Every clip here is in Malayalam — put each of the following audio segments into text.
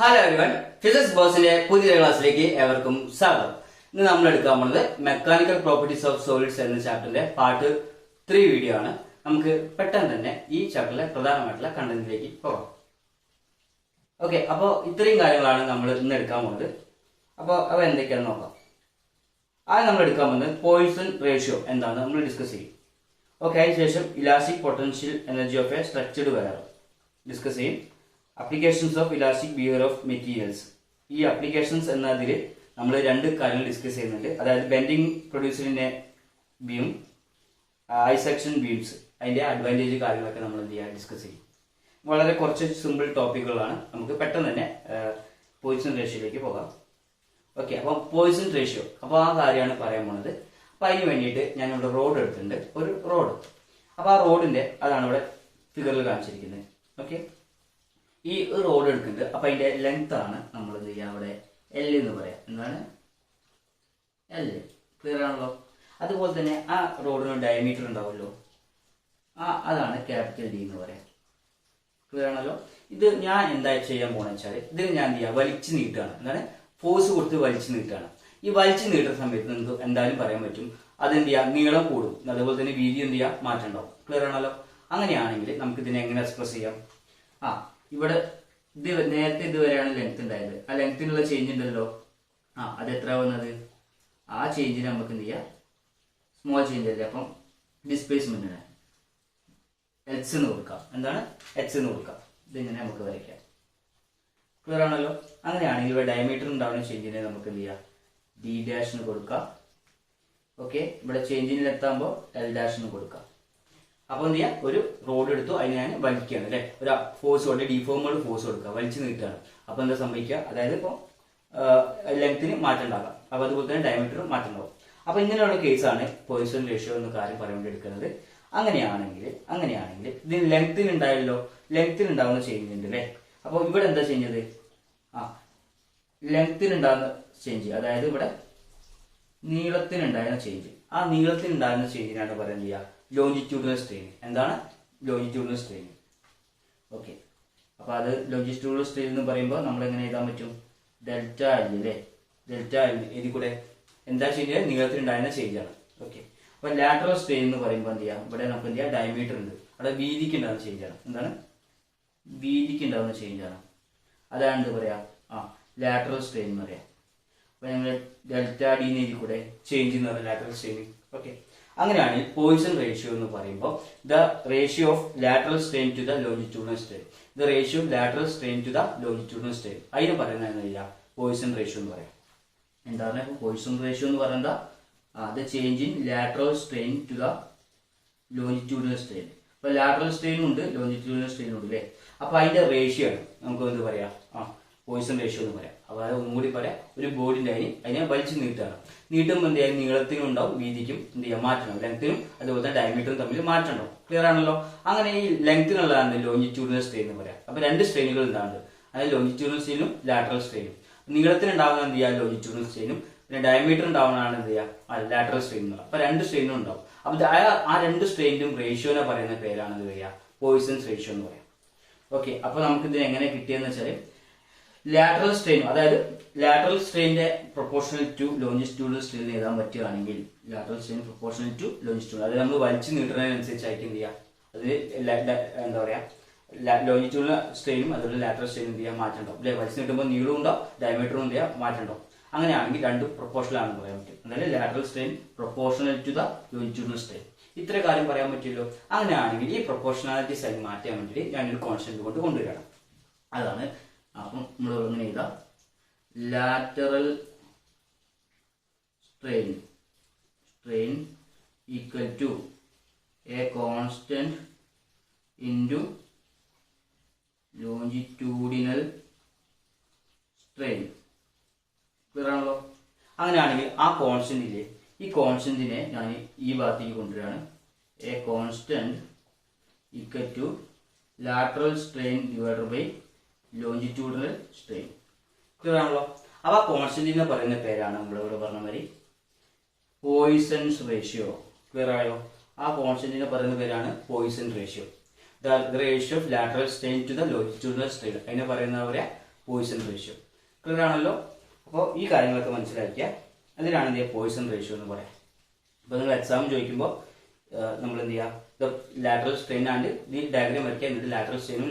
ഹലോ എവരിവൺ, ഫിസിക്സ് ബോസിന്റെ പുതിയ ക്ലാസ്സിലേക്ക് ഏവർക്കും സ്വാഗതം. ഇന്ന് നമ്മൾ എടുക്കാൻ പോകുന്നത് മെക്കാനിക്കൽ പ്രോപ്പർട്ടീസ് ഓഫ് സോളിഡ്സ് എന്ന ചാപ്റ്ററിന്റെ പാർട്ട് 3 വീഡിയോ ആണ്. നമുക്ക് പെട്ടെന്ന് തന്നെ ഈ ചാപ്റ്ററിലെ പ്രധാനമായിട്ടുള്ള കണ്ടന്റിലേക്ക് പോകാം. ഓക്കെ, അപ്പോൾ ഇത്രയും കാര്യങ്ങളാണ് നമ്മൾ ഇന്ന് എടുക്കാൻ പോകുന്നത്. അപ്പോൾ അവ എന്തൊക്കെയാണെന്ന് നോക്കാം. ആദ്യം നമ്മൾ എടുക്കാൻ പോകുന്നത് പോയിസൺ റേഷ്യോ എന്താണ് നമ്മൾ ഡിസ്കസ് ചെയ്യും. ഓക്കെ, അതിനുശേഷം elastic potential energy of a structured wire discuss ചെയ്യും. Applications of elastic behaviour of materials. ഈ അപ്ലിക്കേഷൻസ് എന്നതിൽ നമ്മൾ രണ്ട് കാര്യങ്ങൾ ഡിസ്കസ് ചെയ്യുന്നുണ്ട്. അതായത് ബെൻഡിങ് പ്രൊഡ്യൂസറിന്റെ ബീം, ഐസെക്ഷൻ ബീംസ്, അതിന്റെ അഡ്വാൻറ്റേജ് കാര്യങ്ങളൊക്കെ നമ്മൾ എന്ത് ചെയ്യുക ഡിസ്കസ് ചെയ്യും. വളരെ കുറച്ച് സിമ്പിൾ ടോപ്പിക്കുകളാണ്. നമുക്ക് പെട്ടെന്ന് തന്നെ പോയിസൺ റേഷ്യോയിലേക്ക് പോകാം. ഓക്കെ, അപ്പോൾ പോയിസൺ റേഷ്യോ, അപ്പോൾ ആ കാര്യമാണ് പറയാൻ പോകുന്നത്. അപ്പോൾ അതിന് വേണ്ടിയിട്ട് ഞാനിവിടെ റോഡ് എടുത്തിട്ടുണ്ട്, ഒരു റോഡ്. അപ്പോൾ ആ റോഡിന്റെ അതാണ് ഇവിടെ ഫിഗറിൽ കാണിച്ചിരിക്കുന്നത്. ഓക്കെ, ഈ റോഡ് എടുക്കുന്നുണ്ട്. അപ്പൊ അതിന്റെ ലെങ്ത് ആണ് നമ്മൾ എന്ത് ചെയ്യുക അവിടെ എൽ എന്ന് പറയാം. എന്താണ് എൽ? ക്ലിയർ ആണല്ലോ. അതുപോലെ തന്നെ ആ റോഡിന് ഡയമീറ്റർ ഉണ്ടാവുമല്ലോ, അതാണ് ക്യാപിറ്റൽ ഡി എന്ന് പറയാം. ക്ലിയർ ആണല്ലോ. ഇത് ഞാൻ എന്താ ചെയ്യാൻ പോണെന്ന് വെച്ചാൽ ഇതിന് ഞാൻ എന്ത് ചെയ്യുക വലിച്ചു നീട്ടുകയാണ്. എന്താണ് ഫോഴ്സ് കൊടുത്ത് വലിച്ചു നീട്ടുകയാണ്. ഈ വലിച്ചു നീട്ടുന്ന സമയത്ത് നിങ്ങൾക്ക് എന്തായാലും പറയാൻ പറ്റും അതെന്ത് ചെയ്യുക നീളം കൂടും, അതുപോലെ തന്നെ വീതി എന്ത് ചെയ്യുക മാറ്റം ഉണ്ടാവും. ക്ലിയർ ആണല്ലോ. അങ്ങനെയാണെങ്കിൽ നമുക്ക് ഇതിനെ എങ്ങനെ എക്സ്പ്രസ് ചെയ്യാം? ഇവിടെ ഇത് നേരത്തെ ഇതുവരെയാണ് ലെങ്ത് ഉണ്ടായത്. ആ ലെങ്ത്തിനുള്ള ചേഞ്ച് ഉണ്ടല്ലോ, അത് എത്ര വന്നത്? ആ ചേഞ്ചിന് നമുക്ക് എന്ത് ചെയ്യാം, സ്മോൾ ചേഞ്ച് അല്ലേ, അപ്പം ഡിസ്പ്ലേസ്മെന്റിന് എച്ച് എന്ന് കൊടുക്കാം. എന്താണ് എച്ച് എന്ന് കൊടുക്കാം. ഇതിങ്ങനെ നമുക്ക് വരയ്ക്കാം. ക്ലിയർ ആണല്ലോ. അങ്ങനെയാണെങ്കിൽ ഇവിടെ ഡയമീറ്റർ ഉണ്ടാവുന്ന ചേഞ്ചിനെ നമുക്ക് എന്ത് ചെയ്യാം, ഡി ഡാഷ് എന്ന് കൊടുക്കാം. ഓക്കെ, ഇവിടെ ചേഞ്ചിനിൽ എത്താകുമ്പോൾ എൽ ഡാഷ് എന്ന് കൊടുക്കാം. അപ്പൊ എന്ത് ചെയ്യാം, ഒരു റോഡ് എടുത്തു, അതിന് ഞാൻ വലിക്കുകയാണ് അല്ലെ, ഒരു ഫോഴ്സ് കൊണ്ട് ഡിഫോമോട് ഫോഴ്സ് കൊടുക്കുക, വലിച്ചു നീട്ടുകയാണ്. അപ്പൊ എന്താ സംഭവിക്കുക, അതായത് ഇപ്പോൾ ലെങ്ത്തിന് മാറ്റം ഉണ്ടാകാം, അപ്പൊ അതുപോലെ തന്നെ ഡയമീറ്ററും മാറ്റം ഉണ്ടാവും. അപ്പൊ ഇങ്ങനെയുള്ള കേസാണ് പോയിസൺ റേഷ്യോ എന്ന കാര്യം പറയാൻ വേണ്ടി എടുക്കുന്നത്. അങ്ങനെയാണെങ്കിൽ ഇതിന് ലെങ്ത്തിന് ഉണ്ടായല്ലോ, ലെങ്ത്തിന് ഉണ്ടാവുന്ന ചേഞ്ച് ഉണ്ട് അല്ലെ. അപ്പോൾ ഇവിടെ എന്താ ചെയ്യുന്നത്, ലെങ്ത്തിന് ഉണ്ടാകുന്ന ചേഞ്ച്, അതായത് ഇവിടെ നീളത്തിനുണ്ടായിരുന്ന ചേഞ്ച്, ആ നീളത്തിനുണ്ടാകുന്ന ചേഞ്ചിനാണ് പറയുന്നത് ലോഞ്ചിറ്റ്യൂഡിനൽ സ്ട്രെയിൻ. എന്താണ് ലോഞ്ചിറ്റ്യൂഡിനൽ സ്ട്രെയിൻ? ഓക്കെ, അപ്പൊ അത് ലോഞ്ചിറ്റ്യൂഡിനൽ സ്ട്രെയിൻ എന്ന് പറയുമ്പോൾ നമ്മൾ എങ്ങനെ എഴുതാൻ പറ്റും? ഡെൽറ്റ എൽ അല്ലേ, ഡെൽറ്റ എൽ എഴുതി കൂടെ. എന്താ ചെയ്യുക, നീളത്തിനുണ്ടായിരുന്ന ചേഞ്ചാണ്. ഓക്കെ, അപ്പൊ ലാറ്ററൽ സ്ട്രെയിൻ എന്ന് പറയുമ്പോൾ എന്ത് ചെയ്യാം, ഇവിടെ നമുക്ക് എന്ത് ചെയ്യാം ഡയമീറ്റർ ഉണ്ട്, അവിടെ വീതിക്ക് ഉണ്ടാകുന്ന ചേഞ്ചാണ്. എന്താണ് വീതിക്ക് ഉണ്ടാകുന്ന ചേഞ്ചാണ്, അതാണ് എന്ത് പറയാ ലാറ്ററൽ സ്ട്രെയിൻ എന്ന് പറയാം. അപ്പൊ ഞങ്ങൾ ഡെൽറ്റ ഡി എഴുതി കൂടെ ചേഞ്ച് എന്ന് പറയുന്നത് ലാറ്ററൽ സ്ട്രെയിൻ. ഓക്കെ, അങ്ങനെയാണ് പോയിസൺ റേഷ്യോ എന്ന് പറയുമ്പോൾ the ratio of lateral strain to the longitudinal strain, the ratio of lateral strain to the longitudinal strain, അതിന് പറയുന്നത് പോയിസൺ റേഷ്യോ എന്ന് പറയാം. എന്താണ് പോയിസൺ റേഷ്യോ എന്ന് പറയുന്നത്? The change in lateral strain to the longitudinal strain. അപ്പൊ ലാറ്ററൽ സ്ട്രെയിൻ ഉണ്ട്, ലോഞ്ചിറ്റ്യൂഡിനൽ സ്ട്രെയിൻ ഉണ്ട് അല്ലേ. അപ്പൊ അതിന്റെ റേഷ്യോ ആണ് നമുക്ക് എന്ത് പറയാം, പോയിസൺ റേഷ്യോ എന്ന് പറയാം. അപ്പൊ അത് ഒന്നുകൂടി പറയാം, ഒരു ബോഡിന്റെ അതിനെ വലിച്ചു നീട്ടുകയാണ്. നീട്ടുമ്പോൾ എന്ത് ചെയ്യാം, നീളത്തിനും ഉണ്ടാവും വീതിക്കും എന്ത് ചെയ്യാം മാറ്റണം, ലെങ്ത്തിനും അതുപോലെ തന്നെ ഡയമീറ്ററും തമ്മിൽ മാറ്റം ഉണ്ടാവും. ക്ലിയർ ആണല്ലോ. അങ്ങനെ ഈ ലെങ്ത്തിനുള്ളതാണ് ലോഞ്ചിറ്റ്യൂഡിനൽ സ്ട്രെയിൻ എന്ന് പറയാം. അപ്പൊ രണ്ട് സ്ട്രെയിനുകൾ ഉണ്ടാകുന്നത്, അതായത് ലോഞ്ചിറ്റ്യൂഡിനൽ സ്ട്രെയിനും ലാറ്ററൽ സ്ട്രെയിനും. നീളത്തിനുണ്ടാവുന്ന എന്ത് ചെയ്യാം ലോഞ്ചിറ്റ്യൂഡിനൽ സ്ട്രെയിനും, പിന്നെ ഡയമീറ്റർ ഉണ്ടാവുന്നതാണ് എന്ത് ചെയ്യുക ലാറ്ററൽ സ്ട്രെയിൻ എന്ന് പറയുക. അപ്പൊ രണ്ട് സ്ട്രെയിനും ഉണ്ടാവും. അപ്പൊ ആ രണ്ട് സ്ട്രെയിനും റേഷ്യോനെ പറയുന്ന പേരാണ് എന്ത് പറയുക, പോയിസൺ റേഷ്യോ എന്ന് പറയാം. ഓക്കെ, അപ്പൊ നമുക്ക് ഇത് എങ്ങനെ കിട്ടിയെന്ന് വെച്ചാൽ ലാറ്ററൽ സ്ട്രെയിൻ, അതായത് ലാറ്ററൽ സ്ട്രെയിന്റെ പ്രൊപ്പോർഷണൽ ടു ലോഞ്ചിറ്റ്യൂഡിനൽ സ്ട്രെയിൻ എഴുതാൻ പറ്റുകയാണെങ്കിൽ lateral strain proportional to longitudinal, അതായത് നമ്മൾ വലിച്ചു നീട്ടുന്നതിനനുസരിച്ചായിട്ട് എന്ത് ചെയ്യുക, അത് എന്താ പറയാ ലോഞ്ചിറ്റ്യൂഡിനൽ സ്ട്രെയിനും അതുപോലെ ലാറ്ററൽ സ്ട്രെയിനും എന്ത് ചെയ്യാൻ മാറ്റം ഉണ്ടാവും അല്ലെ. വലിച്ചു നീട്ടുമ്പോൾ നീളവും ഉണ്ടാവും, ഡയമീറ്ററും എന്ത് ചെയ്യാൻ മാറ്റം ഉണ്ടാവും. അങ്ങനെയാണെങ്കിൽ രണ്ടും പ്രൊപ്പോർഷണൽ ആണെന്ന് പറയാൻ പറ്റും. അതായത് lateral strain proportional to the longitudinal strain, ഇത്ര കാര്യം പറയാൻ പറ്റുമല്ലോ. അങ്ങനെയാണെങ്കിൽ ഈ പ്രൊപ്പോർഷണാലിറ്റി സൈൻ മാറ്റാൻ വേണ്ടിയിട്ട് ഞാനൊരു കോൺസ്റ്റന്റ് കൊണ്ട് കൊണ്ടുവരണം. അതാണ് അപ്പം നമ്മൾ എങ്ങനെ എഴുതാം, lateral strain equal to a constant into longitudinal strain. Clear ആണല്ലോ. അങ്ങനെയാണെങ്കിൽ ആ കോൺസ്റ്റന്റിലെ ഈ കോൺസ്റ്റന്റിനെ ഞാൻ ഈ ഭാഗത്തേക്ക് കൊണ്ടുവരികയാണ്. A constant equal to lateral strain divided by longitudinal strain. Clear ആണല്ലോ. അപ്പൊ ആ കോൺസ്റ്റന്റിനെ പറയുന്ന പേരാണ് നമ്മളിവിടെ പറഞ്ഞ മാതിരി പോയിസൺസ് റേഷ്യോ. ക്ലിയർ ആയോ? ആ കോൺസ്റ്റന്റിനെ പറയുന്ന പേരാണ് Poisson ratio. The ratio of lateral strain to the longitudinal strain. അതിനെ പറയുന്ന പോലെ പോയിസൺ റേഷ്യോ. ക്ലിയർ ആണല്ലോ? അപ്പോൾ ഈ കാര്യങ്ങളൊക്കെ മനസ്സിലാക്കിയാൽ അതിനാണ് എന്ത് ചെയ്യുക പോയിസൺ റേഷ്യോ എന്ന് പറയാം. അപ്പോൾ നിങ്ങൾ എക്സാം ചോദിക്കുമ്പോൾ നമ്മൾ എന്ത് ചെയ്യുക, ഇത് ലാറ്ററൽ സ്ട്രെയിൻ ആൻഡ് ഈ ഡയഗ്രാം വരയ്ക്കുക. എന്നിട്ട് ലാറ്ററൽ സ്ട്രെയിനും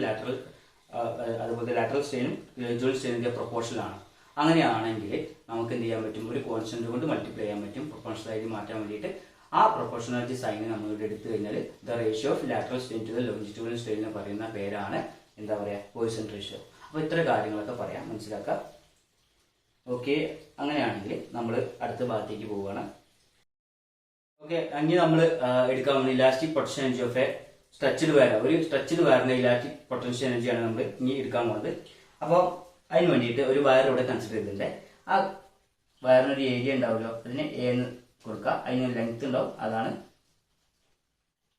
അതുപോലെ ലാറ്ററൽ സ്ട്രെയിനും റെസിഡ്യൂവൽ സ്ട്രെയിനിൻ്റെ പ്രൊപ്പോർഷണൽ ആണ്. അങ്ങനെയാണെങ്കിൽ നമുക്ക് എന്ത് ചെയ്യാൻ പറ്റും, ഒരു കോൺസ്റ്റന്റ് കൊണ്ട് മൾട്ടിപ്ലൈ ചെയ്യാൻ പറ്റും പ്രൊപ്പോർഷണലായിട്ട് മാറ്റാൻ വേണ്ടിയിട്ട്. ആ പ്രൊപ്പോർഷണാലിറ്റി സൈന് നമ്മൾ ഇവിടെ എടുത്തു കഴിഞ്ഞാൽ the ratio of lateral strain to the longitudinal strain പറയുന്ന പേരാണ് എന്താ പറയുക പോയിസൺ റേഷ്യോ. അപ്പോൾ ഇത്ര കാര്യങ്ങളൊക്കെ പറയാം, മനസ്സിലാക്കാം. ഓക്കെ, അങ്ങനെയാണെങ്കിൽ നമ്മൾ അടുത്ത ഭാഗത്തേക്ക് പോവുകയാണ്. ഓക്കെ, ഇനി നമ്മൾ എടുക്കാൻ പോകുന്ന elastic potential energy of A stretched wire. ഒരു സ്ട്രെച്ച്ഡ് വയറിന്റെ ഇലാസ്റ്റിക് പൊട്ടൻഷ്യൽ എനർജിയാണ് നമ്മൾ ഇനി എടുക്കാൻ പോകുന്നത്. അപ്പോൾ അതിന് വേണ്ടിയിട്ട് ഒരു വയർ ഇവിടെ കൺസിഡർ ചെയ്തിട്ടുണ്ട്. ആ വയറിനൊരു ഏരിയ ഉണ്ടാവുമല്ലോ, അതിന് എ എന്ന് കൊടുക്കുക. അതിന് ലെങ്ത് ഉണ്ടാവും, അതാണ്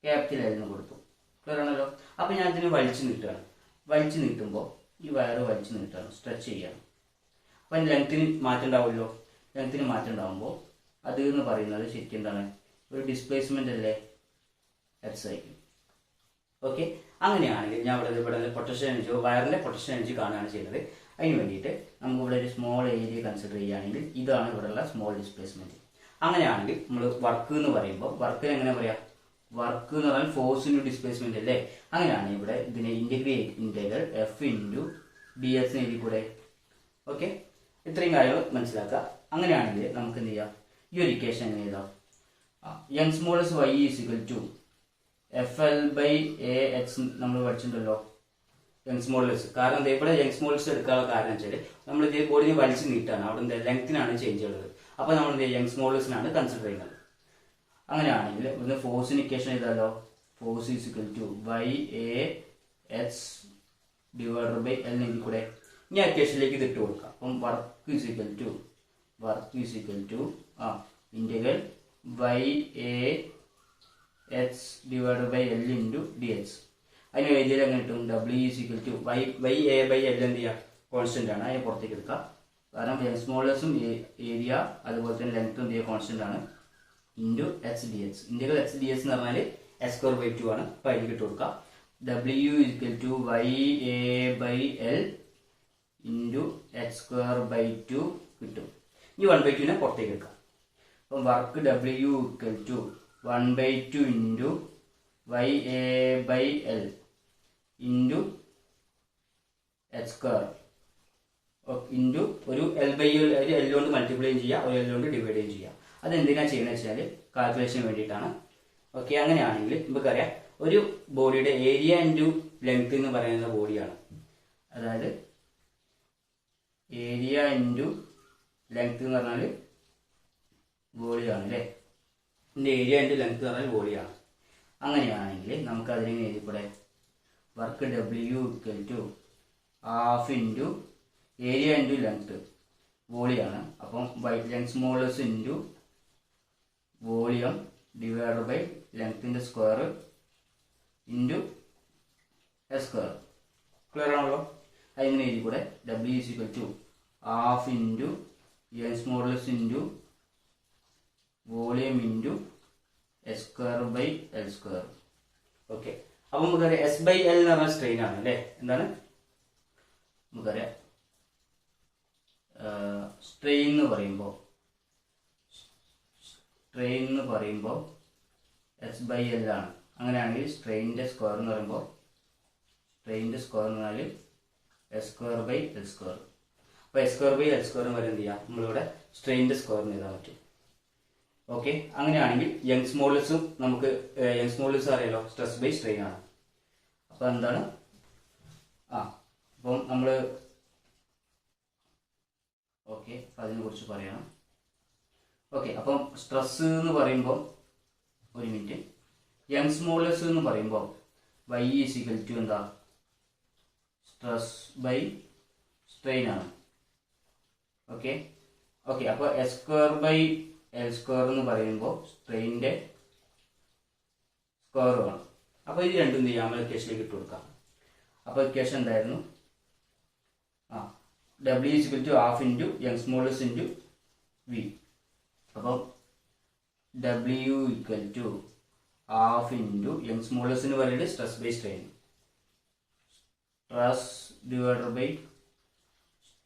ക്യാപിറ്റൽ എൽ എന്ന് കൊടുത്തു. ക്ലിയർ ആണല്ലോ? അപ്പോൾ ഞാൻ ഇതിന് വലിച്ചു നീട്ടുകയാണ്. വലിച്ചു നീട്ടുമ്പോൾ ഈ വയർ വലിച്ചു നീട്ടുകയാണ്, സ്ട്രെച്ച് ചെയ്യണം. അപ്പം അതിന് ലെങ്ത്തിന് മാറ്റം ഉണ്ടാവുമല്ലോ. ലെങ്ത്തിന് മാറ്റം ഉണ്ടാകുമ്പോൾ അത് എന്ന് പറയുന്നത് ശരിക്കും എന്താണ്, ഒരു ഡിസ്പ്ലേസ്മെന്റ് അല്ലേ, എക്സ് ആയിരിക്കും. ഓക്കെ, അങ്ങനെയാണെങ്കിൽ ഞാൻ ഇവിടെ പൊട്ടൻഷ്യൽ എനർജി വയറിന്റെ പൊട്ടൻഷ്യൽ എനർജി കാണുകയാണ് ചെയ്യുന്നത്. അതിന് വേണ്ടിയിട്ട് നമുക്ക് ഇവിടെ ഒരു സ്മോൾ ഏരിയ കൺസിഡർ ചെയ്യുകയാണെങ്കിൽ ഇതാണ് ഇവിടെയുള്ള സ്മോൾ ഡിസ്പ്ലേസ്മെന്റ്. അങ്ങനെയാണെങ്കിൽ നമ്മൾ വർക്ക് എന്ന് പറയുമ്പോൾ വർക്കിന് എങ്ങനെ പറയാം, വർക്ക് എന്ന് പറഞ്ഞാൽ ഫോഴ്സ് ഇൻറ്റു ഡിസ്പ്ലേസ്മെന്റ് അല്ലേ. അങ്ങനെയാണ് ഇവിടെ ഇതിനെ integral F into D S എഴുതി കൂടെ. ഓക്കെ, ഇത്രയും കാര്യങ്ങൾ മനസ്സിലാക്കുക. അങ്ങനെയാണെങ്കിൽ നമുക്ക് എന്ത് ചെയ്യാം, ഈ ഒരു ഇക്വേഷൻ എങ്ങനെ എഴുതാം, Young's modulus Y is equal to F L by A X നമ്മൾ പഠിച്ചിട്ടുണ്ടല്ലോ യങ്സ് മോഡൽസ്. കാരണം എന്താ ഇവിടെ യങ്സ് മോഡൽസ് എടുക്കാനുള്ള കാരണം വെച്ചാൽ നമ്മൾ ഇതേ ബോഡിനെ വലിച്ചു നീട്ടാണ്, അവിടെ എന്താ ലെങ്ത്തിനാണ് ചേഞ്ച് ഉള്ളത്. അപ്പോൾ നമ്മൾ എന്ത് യങ്സ് മോഡൽസിനാണ് കൺസിഡർ ചെയ്യുന്നത്. അങ്ങനെയാണെങ്കിൽ ഇവിടുന്ന് ഫോഴ്സിന് ഇക്വേഷൻ എഴുതാലോ, force is equal to Y A X divided by L എങ്കിൽ കൂടെ ഇനി ഇക്വേഷനിലേക്ക് ഇത് ഇട്ട് കൊടുക്കാം. അപ്പം work is equal to integral Y A X divided by L into D X. അതിന് എഴുതിയാൽ എങ്ങനെ കിട്ടും, W is equal to Y A by L എന്ത് ചെയ്യുക കോൺസ്റ്റന്റ് ആണ്, അതിനെ പുറത്തേക്ക് എടുക്കുക. കാരണം സ്മോളേഴ്സും ഏരിയ അതുപോലെ തന്നെ ലെങ്ത്തും എന്ത് ചെയ്യുക കോൺസ്റ്റന്റ് ആണ്, into X D X. Integral X D X എന്ന് പറഞ്ഞാൽ എക്സ് സ്ക്വയർ ബൈ 2 ആണ്. അപ്പോൾ അതിലേക്ക് ഇട്ട് കൊടുക്കുക. W is equal to Y A by L into X square by 2 കിട്ടും. ഈ 1/2 പുറത്തേക്ക് എടുക്കാം. അപ്പം work W equal to 1/2 into Y A by L into X square into ഒരു എൽ ബൈ എൽ കൊണ്ട് മൾട്ടിപ്ലൈ ചെയ്യുക, ഒരു എൽ കൊണ്ട് ഡിവൈഡ് ചെയ്യുക. അതെന്തിനാണ് ചെയ്യുന്നത് വെച്ചാൽ കാൽക്കുലേഷന് വേണ്ടിയിട്ടാണ്. ഓക്കെ, അങ്ങനെയാണെങ്കിൽ നമുക്കറിയാം ഒരു ബോഡിയുടെ ഏരിയ ഇൻറ്റു ലെങ്ത് എന്ന് പറയുന്ന ബോഡിയാണ്. അതായത് ഏരിയ ഇൻറ്റു ലെങ്ത് എന്ന് പറഞ്ഞാൽ ബോഡിയാണ് അല്ലേ. ഇതിൻ്റെ ഏരിയ ഇൻറ്റു ലെങ്ത് എന്ന് പറഞ്ഞാൽ ബോഡിയാണ്. അങ്ങനെയാണെങ്കിൽ നമുക്ക് അതിനെ എഴുതിക്കൂടെ, work W equal to half into area into length വോളിയാണ്. അപ്പം length modulus into volume divide by ലെങ്ത്തിന്റെ square into S square. Clear ആണല്ലോ? അതിങ്ങനെ എഴുതി കൂടെ W is equal to half into length modulus into volume into S square by L square. Okay, അപ്പം നമുക്കറിയാം എസ് ബൈ എൽ എന്ന് പറഞ്ഞാൽ സ്ട്രെയിൻ ആണ് അല്ലേ. എന്താണ് നമുക്കറിയാം സ്ട്രെയിൻ എന്ന് പറയുമ്പോൾ എസ് ബൈ എൽ ആണ്. അങ്ങനെയാണെങ്കിൽ സ്ട്രെയിനിന്റെ സ്ക്വയർ എന്ന് പറയുമ്പോൾ S square by L square. അപ്പോൾ S square by L square വരെ എന്ത് ചെയ്യാം, നമ്മളിവിടെ സ്ട്രെയിനിന്റെ സ്ക്വയറിന് എഴുതാൻ പറ്റും. ഓക്കെ, അങ്ങനെയാണെങ്കിൽ യങ്സ് മോഡൽസും നമുക്ക് യങ്സ് മോഡൽസ് അറിയാലോ സ്ട്രെസ് ബൈ സ്ട്രെയിൻ ആണ്. അപ്പോൾ എന്താണ് അപ്പം നമ്മൾ ഓക്കെ അതിനെ കുറിച്ച് പറയണം. ഓക്കെ, അപ്പം സ്ട്രെസ് എന്ന് പറയുമ്പോൾ ഒരു മിനിറ്റ്, യങ്സ് മോഡൽസ് എന്ന് പറയുമ്പോൾ വൈ ഈസ് ഈക്വൽ ടു എന്താ, സ്ട്രെസ് ബൈ സ്ട്രെയിൻ ആണ്. ഓക്കെ, അപ്പോൾ S square by L square എന്ന് പറയുമ്പോൾ സ്ട്രെയിനിന്റെ സ്ക്വയർ ആണ്. അപ്പോൾ ഇത് രണ്ടും എന്ത് ചെയ്യാം, നമ്മൾ ഇക്വേഷനിലേക്ക് ഇട്ട് കൊടുക്കാം. അപ്പോൾ ഇക്വേഷൻ എന്തായിരുന്നു, W is equal to half into Young's modulus into V. അപ്പോൾ W equal to half into Young's മോഡൽസിന് പറയുന്നത് stress by strain, stress divided by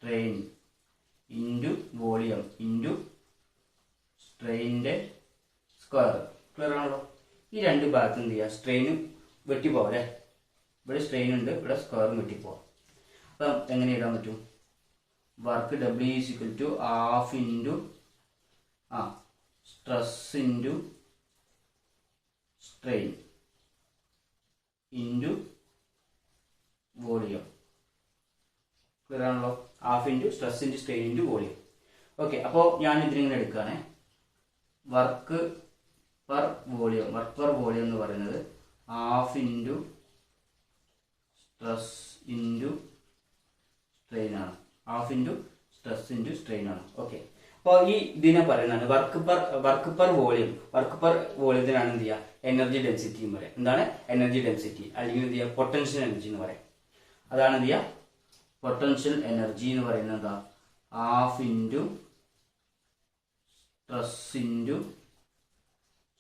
strain into volume into സ്ട്രെയിനിൻ്റെ സ്ക്വയർ. ക്ലിയർ ആണല്ലോ? ഈ രണ്ട് ഭാഗത്ത് എന്ത് ചെയ്യുക, സ്ട്രെയിനും വെട്ടിപ്പോവാം അല്ലേ. ഇവിടെ സ്ട്രെയിൻ ഉണ്ട്, ഇവിടെ സ്ക്വയറും വെട്ടിപ്പോവാം. അപ്പം എങ്ങനെ എഴുതാൻ പറ്റും? Work W is equal to half into stress into strain into volume. Clear ആണല്ലോ? Half into stress into strain into volume. Okay, അപ്പോൾ ഞാൻ ഇതിനിങ്ങനെ എടുക്കുകയാണേ. വർക്ക് പെർ വോളിയം എന്ന് പറയുന്നത് half into stress into strain ആണ്. Half into stress into strain ആണ്. ഓക്കെ, അപ്പോൾ ഈ ഇതിനെ പറയുന്നതാണ് വർക്ക് പെർ വോളിയത്തിനാണ് എന്ത് ചെയ്യുക, എനർജി ഡെൻസിറ്റി എന്ന് പറയാം. എന്താണ് എനർജി ഡെൻസിറ്റി, അല്ലെങ്കിൽ എന്ത് ചെയ്യുക, പൊട്ടൻഷ്യൽ എനർജി എന്ന് പറയാം. അതാണ് എന്ത് ചെയ്യുക, പൊട്ടൻഷ്യൽ എനർജി എന്ന് പറയുന്നത് എന്താ, half into stress into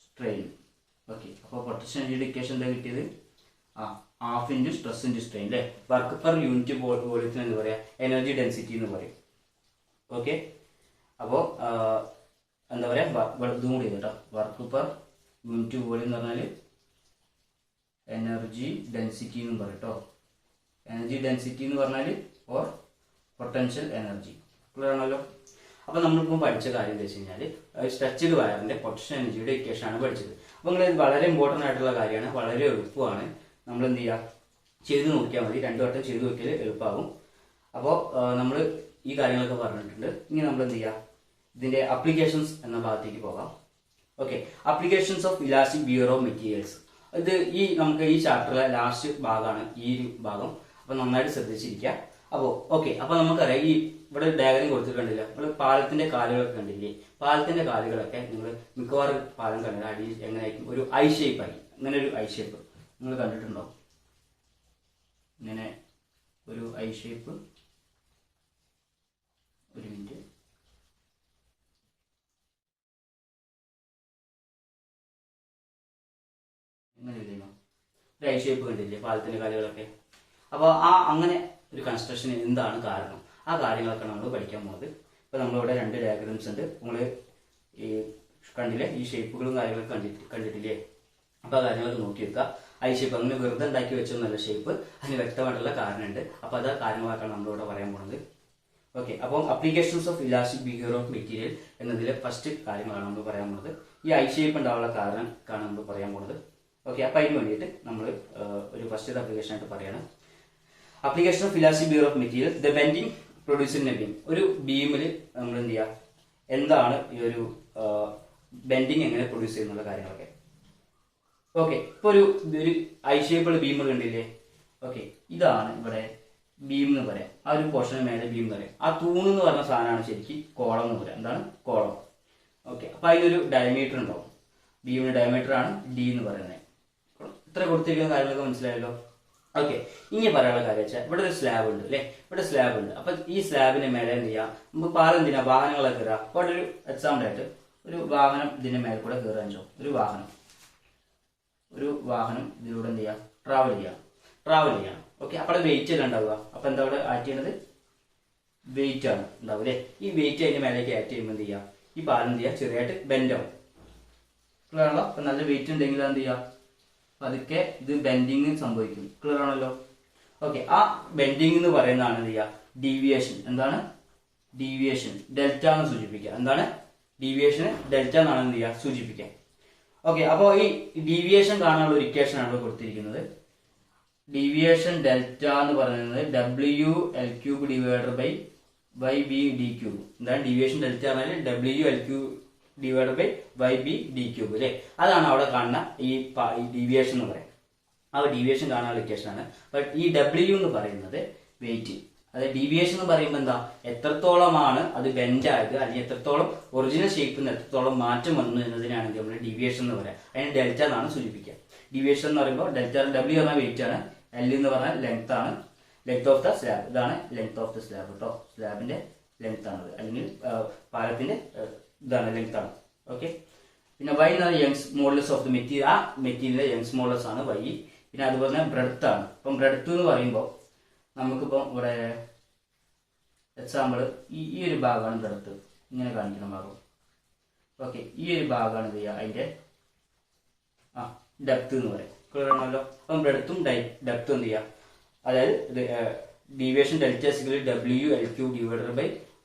strain. Okay, അപ്പോൾ പൊട്ടൻഷ്യൽ എനർജിയുടെ ഇക്വേഷൻ എന്താ കിട്ടിയത്? Half into stress into strain അല്ലേ. വർക്ക് പെർ യൂണിറ്റ് വോളിയത്തിന് എന്ന് പറയാം എനർജി ഡെൻസിറ്റി എന്ന് പറയും. ഓക്കെ, അപ്പോൾ എന്താ പറയുക, ഇതും കൂടി കേട്ടോ. വർക്ക് പെർ യൂണിറ്റ് വോളിയം എന്ന് പറഞ്ഞാൽ എനർജി ഡെൻസിറ്റി എന്നും പറയും കേട്ടോ. എനർജി ഡെൻസിറ്റി എന്ന് പറഞ്ഞാൽ ഓർ പൊട്ടൻഷ്യൽ എനർജി. ക്ലിയർ ആണല്ലോ? അപ്പോൾ നമ്മളിപ്പോൾ പഠിച്ച കാര്യം എന്താ വെച്ച് കഴിഞ്ഞാൽ സ്ട്രെച്ചഡ് വയറിൻ്റെ പൊട്ടൻഷ്യൽ എനർജിയുടെ ഇക്വേഷൻ ആണ് പഠിച്ചത്. അപ്പോൾ നിങ്ങൾ വളരെ ഇമ്പോർട്ടൻ്റ് ആയിട്ടുള്ള കാര്യമാണ്, വളരെ എളുപ്പമാണ്. നമ്മൾ എന്ത് ചെയ്യുക, ചെയ്ത് നോക്കിയാൽ മതി. 2 വട്ടം ചെയ്ത് നോക്കിയാൽ എളുപ്പമാകും. അപ്പോൾ നമ്മൾ ഈ കാര്യങ്ങളൊക്കെ പറഞ്ഞിട്ടുണ്ട്. ഇനി നമ്മൾ എന്ത് ചെയ്യുക, ഇതിൻ്റെ അപ്ലിക്കേഷൻസ് എന്ന ഭാഗത്തേക്ക് പോകാം. Okay, applications of elastic behaviour of materials. ഇത് നമുക്ക് ഈ ചാപ്റ്ററിലെ ലാസ്റ്റ് ഭാഗമാണ് ഈ ഒരു ഭാഗം. അപ്പോൾ നന്നായിട്ട് ശ്രദ്ധിച്ചിരിക്കുക. അപ്പോൾ ഓക്കെ, അപ്പോൾ നമുക്കറിയാം ഈ ഇവിടെ ഡയഗ്രം കൊടുത്തിട്ടുണ്ടല്ലോ. നമ്മൾ പാലത്തിന്റെ കാലുകളൊക്കെ കണ്ടില്ലേ? പാലത്തിന്റെ കാലുകളൊക്കെ നിങ്ങൾ മിക്കവാറും പാലം കണ്ടില്ല അടിയിൽ എങ്ങനെയായിരിക്കും, ഒരു ഐ ഷേപ്പ് ആയി. ഇങ്ങനെ ഒരു ഐ ഷേപ്പ് നിങ്ങൾ കണ്ടിട്ടുണ്ടോ? ഇങ്ങനെ ഒരു ഐ ഷേപ്പ്. ഒരു മിനിറ്റ്, ഇങ്ങനെ ഒരു ഐ ഷേപ്പ് കണ്ടില്ലേ പാലത്തിന്റെ കാലുകളൊക്കെ? അപ്പോൾ അങ്ങനെ ഒരു കൺസ്ട്രക്ഷൻ എന്താണ് കാരണം, ആ കാര്യങ്ങളൊക്കെ നമ്മൾ പഠിക്കാൻ പോകുന്നത്. ഇപ്പോൾ നമ്മളിവിടെ 2 ഡയഗ്രംസ് ഉണ്ട്. നമ്മൾ ഈ കണ്ടില്ലേ, ഈ ഷേപ്പുകളും കാര്യങ്ങളൊക്കെ കണ്ടിട്ടില്ലേ? അപ്പോൾ ആ കാര്യങ്ങളൊക്കെ നോക്കി വെക്കുക. ഐ ഷേപ്പ് അങ്ങനെ വെറുതെ ഉണ്ടാക്കി വെച്ചൊന്നല്ല ഷേപ്പ്, അതിന് വ്യക്തമായിട്ടുള്ള കാരണമുണ്ട്. അപ്പോൾ അത് കാര്യങ്ങളൊക്കെയാണ് നമ്മളിവിടെ പറയാൻ പോകുന്നത്. ഓക്കെ, അപ്പം applications of elastic behaviour of material എന്നതിലെ ഫസ്റ്റ് കാര്യങ്ങളാണ് നമ്മൾ പറയാൻ പോകുന്നത്. ഈ ഐ ഷേപ്പ് ഉണ്ടാവാനുള്ള കാരണമാണ് നമ്മൾ പറയാൻ പോകുന്നത്. ഓക്കെ, അപ്പോൾ അതിന് വേണ്ടിയിട്ട് നമ്മൾ ഒരു ഫസ്റ്റ് അപ്ലിക്കേഷൻ ആയിട്ട് പറയുകയാണ്. Application of elastic behaviour of material, the bending producing A beam. ഒരു ബീമിൽ നമ്മൾ എന്ത് ചെയ്യുക, എന്താണ് ഈ ഒരു ബെൻഡിങ് എങ്ങനെ പ്രൊഡ്യൂസ് ചെയ്യുന്നുള്ള കാര്യങ്ങളൊക്കെ. ഓക്കെ, ഇപ്പോൾ ഒരു ഐ ഷേപ്പുള്ള ബീമുകൾ കണ്ടില്ലേ? ഓക്കെ, ഇതാണ് ഇവിടെ ബീം എന്ന് പറയാം. ആ ഒരു പോർഷന് മേലെ ബീം എന്ന് പറയാം. ആ തൂണെന്ന് പറഞ്ഞ സാധനമാണ് ശരിക്കും കോളം എന്ന് പറയാം. എന്താണ് കോളം? ഓക്കെ, അപ്പോൾ അതിനൊരു ഡയമീറ്റർ ഉണ്ടാവും. ബീമിന്റെ ഡയമീറ്റർ ആണ് ഡി എന്ന് പറയുന്നത്. ഇത്ര കൊടുത്തിരിക്കുന്ന കാര്യങ്ങളൊക്കെ മനസ്സിലായല്ലോ? ഓക്കെ, ഇനി പറയാനുള്ള കാര്യം വെച്ചാൽ ഇവിടെ ഒരു സ്ലാബ് ഉണ്ട് അല്ലേ? ഇവിടെ സ്ലാബ് ഉണ്ട്. അപ്പൊ ഈ സ്ലാബിന് മേലെ എന്ത് ചെയ്യാം, നമുക്ക് പാലം എന്തിനാ, വാഹനങ്ങളൊക്കെ കയറുക. അപ്പോൾ ഒരു എക്സാമ്പിൾ ആയിട്ട് ഒരു വാഹനം ഇതിന്റെ മേലെ കൂടെ കയറാൻ വെച്ചോ. ഒരു വാഹനം ഇതിലൂടെ എന്ത് ചെയ്യാം, ട്രാവൽ ചെയ്യാം. ഓക്കെ, അപ്പോൾ അവിടെ വെയിറ്റ് അല്ല ഉണ്ടാവുക. അപ്പൊ എന്താ അവിടെ ആക്ട് ചെയ്യുന്നത്, വെയിറ്റ് ആണ് ഉണ്ടാവും അല്ലേ? ഈ വെയിറ്റ് അതിന്റെ മേലേക്ക് ആക്ട് ചെയ്യുമ്പോൾ എന്ത് ചെയ്യാം, ഈ പാലം എന്ത് ചെയ്യുക, ചെറിയായിട്ട് ബെൻഡ് ആവും. ക്ലിയർ ആണല്ലോ? അപ്പൊ നല്ല വെയിറ്റ് ഉണ്ടെങ്കിൽ എന്ത് ചെയ്യാം, പതുക്കെ ഇത് ബെൻഡിങ് സംഭവിക്കും. ക്ലിയർ ആണല്ലോ? ഓക്കെ, ആ ബെൻഡിങ് എന്ന് പറയുന്നതാണ് എന്ത് ചെയ്യുക, ഡീവിയേഷൻ. എന്താണ് ഡീവിയേഷൻ? ഡെൽറ്റ എന്ന് സൂചിപ്പിക്കുക. എന്താണ് ഡീവിയേഷന്? ഡെൽറ്റ എന്നാണ് എന്ത് ചെയ്യുക, സൂചിപ്പിക്കുക. ഓക്കെ, അപ്പോൾ ഈ ഡീവിയേഷൻ കാണാനുള്ള ഒരു ഇക്വേഷൻ ആണ് കൊടുത്തിരിക്കുന്നത്. ഡീവിയേഷൻ ഡെൽറ്റ എന്ന് പറയുന്നത് WL³ divided by B D³. എന്താണ് ഡീവിയേഷൻ ഡെൽറ്റ പറഞ്ഞാൽ WL³ divided by YB D³ അല്ലേ? അതാണ് അവിടെ കാണുന്ന ഈ ഡീവിയേഷൻ എന്ന് പറയുന്നത്. ആ ഡീവിയേഷൻ കാണാനുള്ള ഇക്വേഷൻ ആണ്. ബട്ട് ഈ W എന്ന് പറയുന്നത് വെയിറ്റ്. അതായത് ഡീവിയേഷൻ എന്ന് പറയുമ്പോൾ എന്താ, എത്രത്തോളമാണ് അത് ബെൻഡ് ആയത്, അല്ലെങ്കിൽ എത്രത്തോളം ഒറിജിനൽ ഷേപ്പിൽ നിന്ന് എത്രത്തോളം മാറ്റം വന്നു എന്നതിനാണെങ്കിൽ നമ്മൾ ഡീവിയേഷൻ എന്ന് പറയാം. അതിന് ഡെൽറ്റ എന്നാണ് സൂചിപ്പിക്കുക. ഡീവിയേഷൻ എന്ന് പറയുമ്പോൾ ഡെൽറ്റ, W പറഞ്ഞാൽ വെയിറ്റ് ആണ്, L എന്ന് പറഞ്ഞാൽ ലെങ്ത് ആണ്, ലെങ്ത് ഓഫ് ദ സ്ലാബ്. ഇതാണ് ലെങ്ത് ഓഫ് ദ സ്ലാബ് കേട്ടോ. സ്ലാബിന്റെ ലെങ്ത് ആണത്, അല്ലെങ്കിൽ പാലത്തിന്റെ ഇതാണ് ലെങ്ത് ആണ്. ഓക്കെ, പിന്നെ Y എന്ന് പറഞ്ഞാൽ Young's modulus of the material. ആ മെറ്റീരിയലിന്റെ യങ്സ് മോഡുലസ് ആണ് Y. പിന്നെ അതുപോലെ തന്നെ ബ്രെഡ്ത്ത് ആണ്. ഇപ്പം ബ്രെഡ്ത്ത് എന്ന് പറയുമ്പോൾ നമുക്കിപ്പം ഇവിടെ എക്സാമ്പിൾ ഈ ഒരു ഭാഗമാണ് ബ്രെഡ്ത്ത്, ഇങ്ങനെ കാണിക്കുന്ന ഭാഗം. ഓക്കെ, ഈ ഒരു ഭാഗമാണ് എന്ത് ചെയ്യുക അതിൻ്റെ ഡെപ്ത് എന്ന് പറയും. ക്ലിയർ ആണല്ലോ. അപ്പം ബ്രെഡ്ത്തും ഡെപ്തും എന്ത് ചെയ്യുക, അതായത് deviation delta equal WL³ divided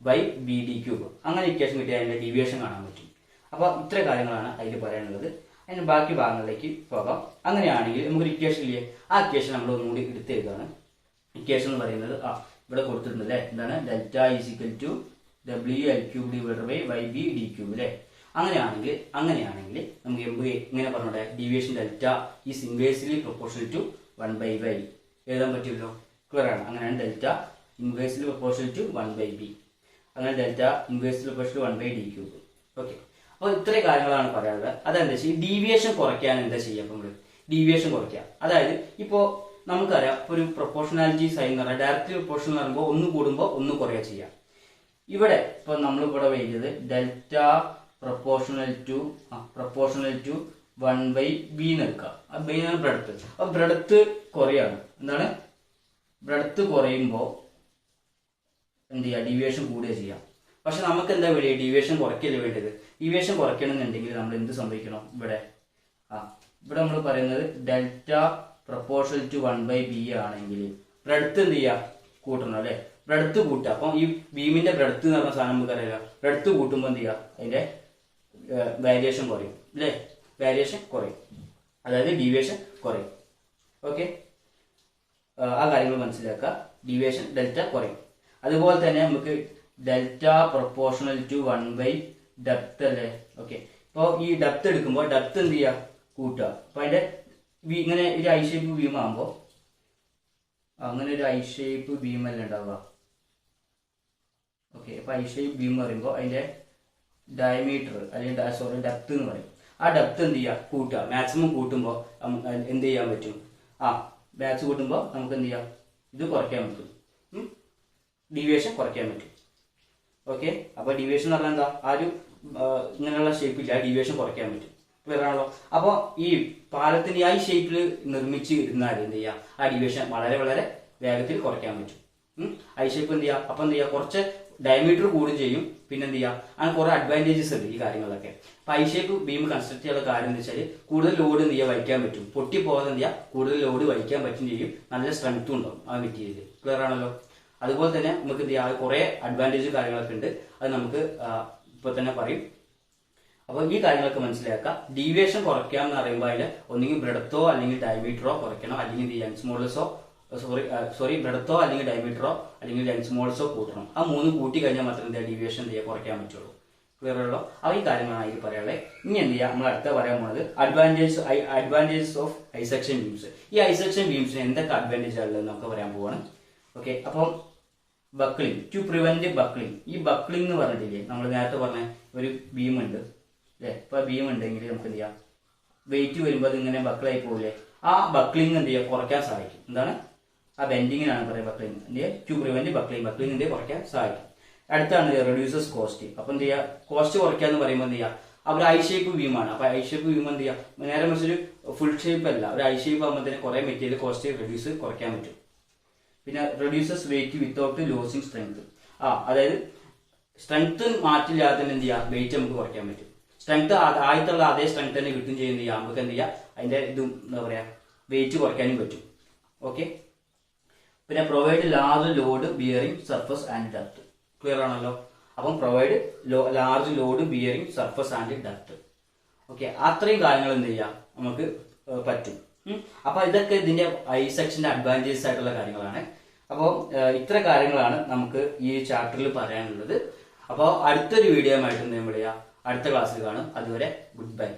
by BD³. അങ്ങനെ ഇക്വേഷൻ കിട്ടിയാൽ അതിൻ്റെ ഡീവിയേഷൻ കാണാൻ പറ്റും. അപ്പോൾ ഇത്ര കാര്യങ്ങളാണ് അതിൽ പറയാനുള്ളത്. അതിന് ബാക്കി ഭാഗങ്ങളിലേക്ക് പോകാം. അങ്ങനെയാണെങ്കിൽ നമുക്കൊരു ഇക്വേഷൻ ഇല്ലേ, ആ ഇക്വേഷൻ നമ്മൾ ഒന്നുകൂടി എടുത്തേക്കാണ്. ഇക്വേഷൻ എന്ന് പറയുന്നത് ഇവിടെ കൊടുത്തിട്ടുണ്ട് അല്ലേ, എന്താണ് delta = WL³ divided by BD³ അല്ലേ. അങ്ങനെയാണെങ്കിൽ നമുക്ക് ഇങ്ങനെ പറഞ്ഞോട്ടെ, deviation delta is inversely proportional to 1/y എഴുതാൻ പറ്റുമല്ലോ. ക്ലിയർ ആണ്. അങ്ങനെയാണ് delta inversely proportional to 1/b. അങ്ങനെ delta inversely proportional to 1/d³. Okay, അപ്പോൾ ഇത്രയും കാര്യങ്ങളാണ് പറയാനുള്ളത്. അതെന്താ വെച്ചാൽ ഡീവിയേഷൻ കുറയ്ക്കാൻ എന്താ ചെയ്യുക, അപ്പോൾ നമ്മൾ ഡീവിയേഷൻ കുറയ്ക്കുക. അതായത് ഇപ്പോൾ നമുക്കറിയാം ഒരു പ്രൊപ്പോർഷണാലിറ്റി സൈൻ എന്ന് പറഞ്ഞാൽ ഡയറക്റ്റ് പ്രൊപ്പോർഷൻ എന്ന് പറയുമ്പോൾ ഒന്ന് കൂടുമ്പോൾ ഒന്ന് കുറയുക ചെയ്യാം. ഇവിടെ ഇപ്പോൾ നമ്മളിവിടെ എഴുതിയത് ഡെൽറ്റ പ്രൊപ്പോർഷണൽ ടു 1/b എടുക്കുക. ബി ആണ് ബ്രെഡ്ത്ത്. അപ്പോൾ ബ്രെഡ്ത്ത് കുറയാണ്. എന്താണ് ബ്രെഡ്ത്ത് കുറയുമ്പോൾ എന്ത് ചെയ്യുക, ഡീവിയേഷൻ കൂടുക ചെയ്യാം. പക്ഷെ നമുക്ക് എന്താ വേണ്ടി ഡീവിയേഷൻ കുറയ്ക്കല്ലേ വേണ്ടത്. ഡീവിയേഷൻ കുറയ്ക്കണമെന്നുണ്ടെങ്കിൽ നമ്മൾ എന്ത് സംഭവിക്കണം, ഇവിടെ നമ്മൾ പറയുന്നത് ഡെൽറ്റ പ്രൊപ്പോർഷണൽ ടു 1/b ആണെങ്കിൽ ബ്രെഡ്ത്ത് എന്ത് ചെയ്യുക, കൂട്ടണം അല്ലേ. ബ്രെഡ്ത്ത് കൂട്ടുക. അപ്പം ഈ ബീമിന്റെ ബ്രെഡ്ത്ത് എന്ന് പറഞ്ഞ സാധനം നമുക്ക് അറിയാം. ബ്രെഡ്ത്ത് കൂട്ടുമ്പോൾ എന്ത് ചെയ്യുക, അതിന്റെ വേരിയേഷൻ കുറയും അല്ലേ. വേരിയേഷൻ കുറയും, അതായത് ഡീവിയേഷൻ കുറയും. ഓക്കെ, ആ കാര്യങ്ങൾ മനസ്സിലാക്കുക. ഡീവിയേഷൻ ഡെൽറ്റ കുറയും. അതുപോലെ തന്നെ നമുക്ക് ഡെൽറ്റ പ്രൊപ്പോർഷണൽ ടു 1/, ഡെപ്ത് അല്ലേ. ഓക്കെ, ഇപ്പോൾ ഈ ഡെപ്ത് എടുക്കുമ്പോൾ ഡെപ്ത് എന്ത് ചെയ്യുക, കൂട്ടുക. അപ്പോൾ അതിന്റെ ഇങ്ങനെ ഒരു ഐ ഷേപ്പ് ബീം ആകുമ്പോൾ അങ്ങനെ ഒരു ഐ ഷേപ്പ് ബീം അല്ലേ ഉണ്ടാവുക. ഓക്കെ, അപ്പോൾ ഐ ഷേപ്പ് ബീം പറയുമ്പോൾ അതിന്റെ ഡയമീറ്റർ അല്ലെങ്കിൽ ഡെപ്ത് എന്ന് പറയും. ആ ഡെപ്ത് എന്ത് ചെയ്യുക, കൂട്ടുക. മാക്സിമം കൂട്ടുമ്പോൾ എന്ത് ചെയ്യാൻ പറ്റും, മാക്സ് കൂട്ടുമ്പോൾ നമുക്ക് എന്ത് ചെയ്യാം, ഇത് കുറയ്ക്കാൻ പറ്റും, ഡീവിയേഷൻ കുറയ്ക്കാൻ പറ്റും. ഓക്കെ, അപ്പോൾ ഡീവിയേഷൻ എന്ന് പറഞ്ഞാൽ എന്താ, ആ ഒരു ഇങ്ങനെയുള്ള ഷേപ്പില്ല, ഡീവിയേഷൻ കുറയ്ക്കാൻ പറ്റും. ക്ലിയർ ആണല്ലോ. അപ്പോൾ ഈ പാലത്തിന്റെ ആ ഷേപ്പിൽ നിർമ്മിച്ച് ഇരുന്നാൽ എന്ത് ചെയ്യുക, ആ ഡീവിയേഷൻ വളരെ വളരെ വേഗത്തിൽ കുറയ്ക്കാൻ പറ്റും. ഐ ഷേപ്പ് എന്ത് ചെയ്യുക, അപ്പം എന്ത് ചെയ്യുക, കുറച്ച് ഡയമീറ്റർ കൂടും ചെയ്യും. പിന്നെ എന്ത് ചെയ്യുക, അങ്ങനെ കുറെ അഡ്വാൻറ്റേജസ് ഉണ്ട് ഈ കാര്യങ്ങളൊക്കെ. അപ്പൊ ഐ ഷേപ്പ് ബീം കൺസ്ട്രക്ട് ചെയ്യാനുള്ള കാര്യം എന്ന് വെച്ചാൽ കൂടുതൽ ലോഡ് എന്ത് ചെയ്യുക, വഹിക്കാൻ പറ്റും. പൊട്ടി പോകാതെ എന്ത് ചെയ്യുക, കൂടുതൽ ലോഡ് വഹിക്കാൻ പറ്റും ചെയ്യും. നല്ല സ്ട്രെങ്ത്തും ഉണ്ടാവും ആ മെറ്റീരിയൽ. ക്ലിയർ ആണല്ലോ. അതുപോലെ തന്നെ നമുക്ക് എന്ത് ചെയ്യുക, കുറെ അഡ്വാൻറ്റേജ് കാര്യങ്ങളൊക്കെ ഉണ്ട്. അത് നമുക്ക് ഇപ്പൊ തന്നെ പറയും. അപ്പോൾ ഈ കാര്യങ്ങളൊക്കെ മനസ്സിലാക്കുക. ഡീവിയേഷൻ കുറയ്ക്കുക എന്ന് പറയുമ്പോൾ അതിൽ ഒന്നുകിൽ ബ്രെഡ്ത്തോ അല്ലെങ്കിൽ ഡയമീറ്ററോ കുറയ്ക്കണം, അല്ലെങ്കിൽ ലെൻസ് മോഡൽസോ ബ്രെഡ്ത്തോ അല്ലെങ്കിൽ ഡയമീറ്ററോ അല്ലെങ്കിൽ ലെൻസ് മോഡൽസോ കൂട്ടണം. ആ മൂന്ന് കൂട്ടി കഴിഞ്ഞാൽ മാത്രമേ എന്താ ഡീവിയേഷൻ എന്ത് ചെയ്യുക, കുറയ്ക്കാൻ പറ്റുള്ളൂ. ക്ലിയർ ആണല്ലോ. അപ്പോൾ ഈ കാര്യങ്ങളാണ് അതിൽ പറയാനുള്ളത്. ഇനി എന്ത് ചെയ്യുക, നമ്മൾ അടുത്ത പറയാൻ പോകുന്നത് അഡ്വാൻറ്റേജസ് ഓഫ് ഐസെക്ഷൻ ബീംസ്. ഈ ഐസെക്ഷൻ ബീംസിന് എന്തൊക്കെ അഡ്വാൻറ്റേജ് ഉള്ളത് നമുക്ക് പറയാൻ പോവാണ്. ഓക്കെ, അപ്പം ബക്ലിംഗ്, ടു പ്രിവെന്റ് ബക്ലിംഗ്. ഈ ബക്ലിംഗ് എന്ന് പറഞ്ഞിട്ടില്ലേ, നമ്മൾ നേരത്തെ പറഞ്ഞ ഒരു ബീം ഉണ്ട് അല്ലേ. ഇപ്പൊ ബീം ഉണ്ടെങ്കിൽ നമുക്ക് എന്ത് ചെയ്യാം, വെയിറ്റ് വരുമ്പോൾ അത് ഇങ്ങനെ ബക്കിളായി പോകില്ലേ. ആ ബക്ലിംഗ് എന്ത് ചെയ്യുക, കുറയ്ക്കാൻ സഹായിക്കും. എന്താണ് ആ ബെൻഡിങ്ങിനാണ് പറയുക ബക്ലിംഗ്. എന്ത് ചെയ്യുക, ടു പ്രിവെന്റ് ബക്ലിംഗ് എന്ത് കുറയ്ക്കാൻ സഹായിക്കും. അടുത്താണ് റെഡ്യൂസസ് കോസ്റ്റ്. അപ്പൊ എന്ത് ചെയ്യുക, കോസ്റ്റ് കുറയ്ക്കുക എന്ന് പറയുമ്പോൾ എന്ത് ചെയ്യുക, അവർ ഐ ഷേപ്പ് ബീമാണ്. അപ്പൊ ഐ ഷേപ്പ് ബീം എന്ത് ചെയ്യുക, നേരെ മറിച്ചൊരു ഫുൾ ഷേപ്പ് അല്ല, ഒരു ഐ ഷേപ്പ് ആകുമ്പോഴത്തേന് കുറെ മെറ്റീരിയൽ കോസ്റ്റ് കുറയ്ക്കാൻ പറ്റും. പിന്നെ reduces weight without losing strength. അതായത് സ്ട്രെങ്ത് മാറ്റില്ലാതെ തന്നെ എന്ത് ചെയ്യുക, വെയിറ്റ് നമുക്ക് കുറയ്ക്കാൻ പറ്റും. സ്ട്രെങ്ത് ആയിട്ടുള്ള അതേ സ്ട്രെങ്ത് തന്നെ കിട്ടും ചെയ്യുന്ന ചെയ്യാം. നമുക്ക് എന്ത് ചെയ്യാം, അതിന്റെ ഇതും എന്താ പറയാ, വെയിറ്റ് കുറയ്ക്കാനും പറ്റും. ഓക്കെ, പിന്നെ provide large load bearing surface and depth. Clear ആണല്ലോ. അപ്പം provide large load bearing surface and depth. Okay, അത്രയും കാര്യങ്ങൾ എന്ത് ചെയ്യാം നമുക്ക് പറ്റും. അപ്പൊ ഇതൊക്കെ ഇതിന്റെ ഐ സെക്ഷന്റെ അഡ്വാൻറ്റേജസ് ആയിട്ടുള്ള കാര്യങ്ങളാണ്. അപ്പോൾ ഇത്ര കാര്യങ്ങളാണ് നമുക്ക് ഈ ചാപ്റ്ററിൽ പറയാനുള്ളത്. അപ്പോൾ അടുത്തൊരു വീഡിയോ ആയിട്ട് എന്താ പറയുക, അടുത്ത ക്ലാസ്സിൽ കാണും. അതുവരെ ഗുഡ് ബൈ.